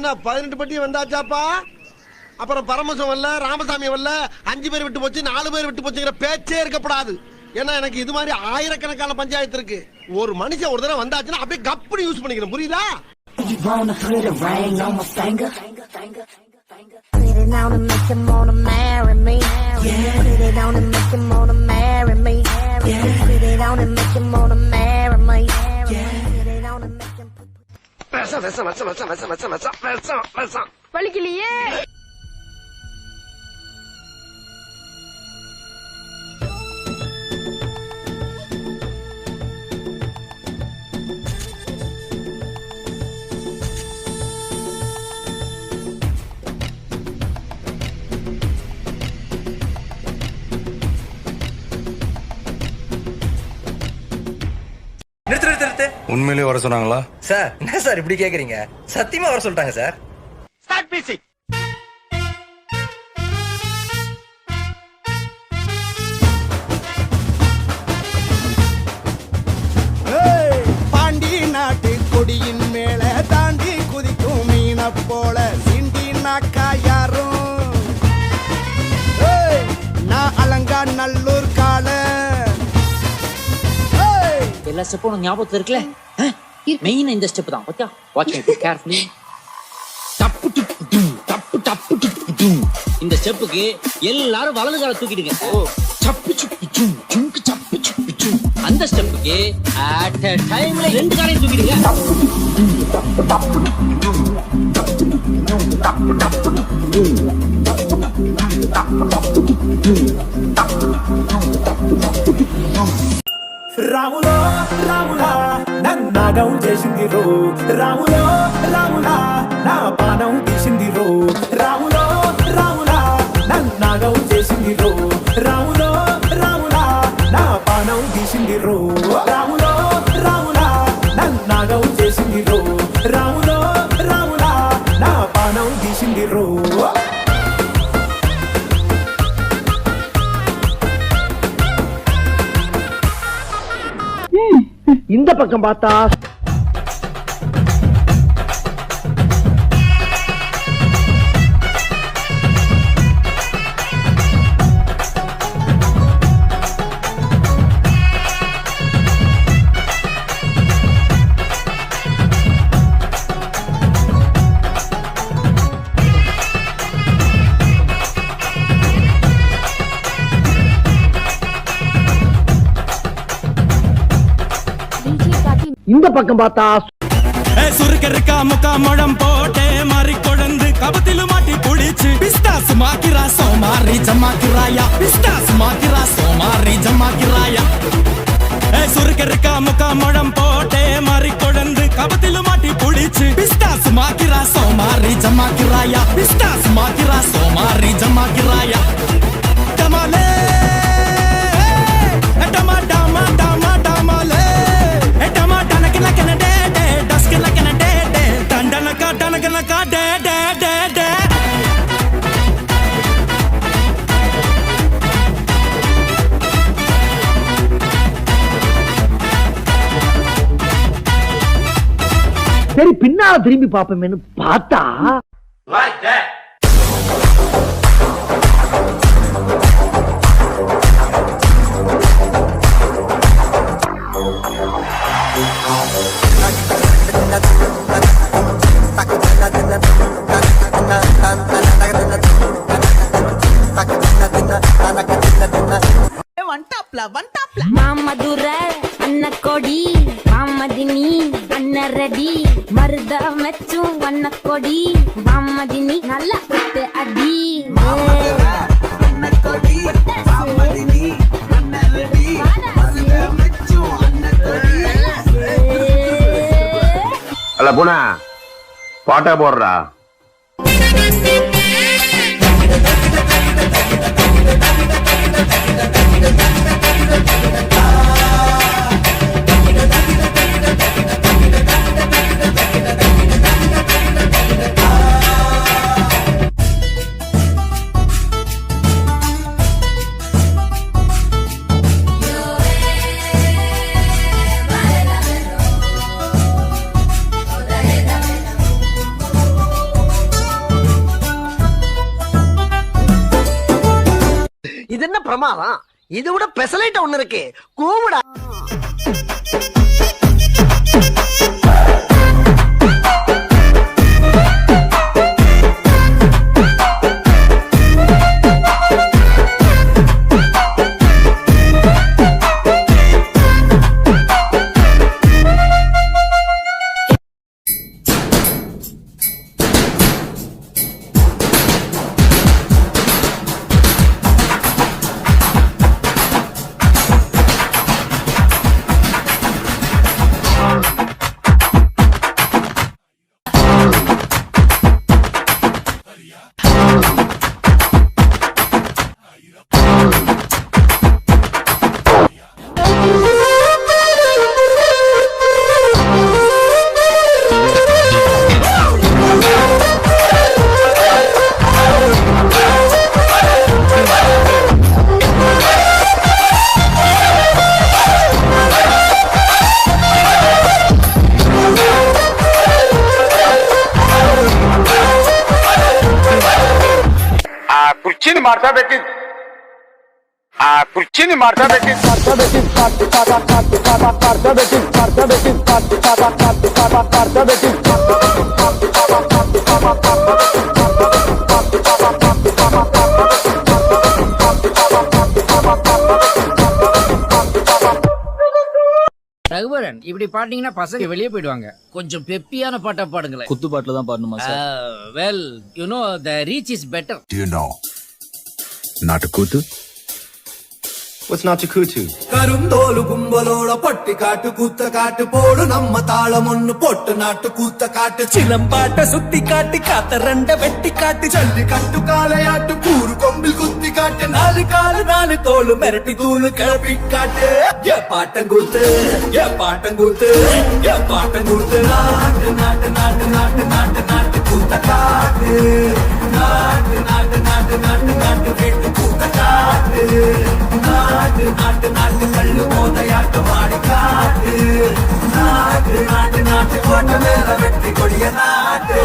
என்ன 18 பட்டி வந்தாச்சாப்பா? அப்புறம் பரமசம் வரல, ராமசாமி வரல, 5 பேர் விட்டு போச்சு, 4 பேர் விட்டு போச்சுங்கிற பேச்சே இருக்கப்படாது. ஏன்னா எனக்கு இது மாதிரி ஆயிரக்கணக்கான பஞ்சாயத்து இருக்கு. ஒரு மனுஷன் ஒரு தடவை வந்தாச்சுன்னா அப்படியே கப்புனு யூஸ் பண்ணிக்கணும், புரியுதா? வலிக்கலையே. உண்மையிலேயே வர சொன்னாங்களா சார்? என்ன சார் இப்படி கேக்குறீங்க? சத்தியமா வர சொல்லிட்டாங்க சார். Start music. பாண்டி நாட்டு கொடியின் மேல தாண்டி குதிக்கும் மீன போல சிண்டி நாக்கா யாரும். நான் அலங்கா நல்லூர் கால எல்லா ஸ்டெப்பும் உனக்கு ஞாபகத்துல இருக்குல்ல? மெயின் இந்த ஸ்டெப் தான். Okay, watch me carefully. டப்பு டப்பு டும், டப்பு டப்பு டப்பு டும். இந்த ஸ்டெப்புக்கு எல்லாரும் வலது காலை தூக்கிடுங்க. ஓ, சப்பு சுப்பு டும், சுங்கு சப்பு சுப்பு டும். அந்த ஸ்டெப்புக்கு அட் a டைம்ல 2 காலையும் தூக்கிடுங்க. டப்பு டப்பு டும், டப்பு டப்பு டப்பு டும், டப்பு டப்பு டும், டப்பு டப்பு டும். రాములో రాములా నన్నాగం చేసిందిరో, రాములో రాములా నా పానం తీసిందిరో, రాములో రాములా నన్నాగం చేసిందిరో, రాములో రాములా నా పానం తీసిందిరో, రాములో రాములా నన్నాగం చేసిందిరో, రాములో రాములా నా పానం తీసిందిరో. இந்த பக்கம் பார்த்தா இந்த பக்கம் பார்த்தா சுருக்கருக்கா முக்கா முழம் போட்டே மாறி கொழுந்து கபத்திலும் மாட்டி புடிச்சு பிஸ்தாஸ் மாக்கிரா சோமாரி ஜமாக்கிராயா, பிஸ்தாஸ் மாக்கிரா சோமாரி ஜமாக்கிராயா. சுருக்கருக்கா முக்கா முழம் போட்டே மாறி கொழுந்து கபத்திலும் மாட்டி புடிச்சு பிஸ்தாஸ் மாக்கிரா சோமாரி ஜமாக்கிராயா, பிஸ்தாஸ் மாக்கிரா சோமாரி ஜமாக்கிராயா. டமாலே டமா டமா டமா டமாலே டமா டனக்கு நக்கன டே டே டஸ்க்கு நக்கன டே டே டண்டனக்கா டனக்கனக்கா டே டே டே டே. சரி பின்னால திரும்பி பாப்போமேன்னு பார்த்தா மாமதுர அண்ண கொடி மாமதினி அண்ண ரெடி மருத மெச்சும் வண்ண கொடி மாமதினி நல்லா குத்து அடி. அல்ல பூனா பாட்டா போடுறா. பிரமாதம். இது விட பெசலைட் ஒண்ணு இருக்கு, கூவுடா. కుర్చీని మార్చబెట్టి కుర్చీని మార్చబెట్టి ரகுவரன் இப்படி பாட்டீங்கன்னா பசங்க வெளியே போயிடுவாங்க. கொஞ்சம் பெப்பியான பாட்டா பாடுங்களேன். குத்து பாட்டுல தான் பாடணுமா sir? Well you know the reach is better. Do you know நாட்டுக்கூத்து? What's நாட்டுக்கூத்து? கருந்தோலு கும்பலோட பட்டி காட்டு கூத்த காட்டு போடு நம்ம தாளம் ஒண்ணு போட்டு நாட்டு கூத்த காட்டு சிலம்பாட்ட சுத்தி காட்டி காத்த ரெண்ட வெட்டி காட்டி ஜல்லி கட்டு காலையாட்டு கூறு கொம்பில் குத்தி காட்டு நாலு காலு நாலு தோலு மிரட்டி தூளு கிளப்பி காட்டு ஏ பாட்டங்கூத்து ஏ பாட்டங்கூத்து ஏ பாட்டங்கூத்து நாட்டு நாட்டு நாட்டு நாட்டு நாட்டு நாட்டு கூத்த காட்டு நாட்டு நாட்டு நாட்டு நாட்டு நாட்டு வெட்டு கூத்த காட்டு நாட்டு நாட்டு நாட்டு கல்லு போதையாட்டு மாடி காட்டு நாட்டு நாட்டு நாட்டு கோட்டை மேல வெற்றி கொடிய நாட்டு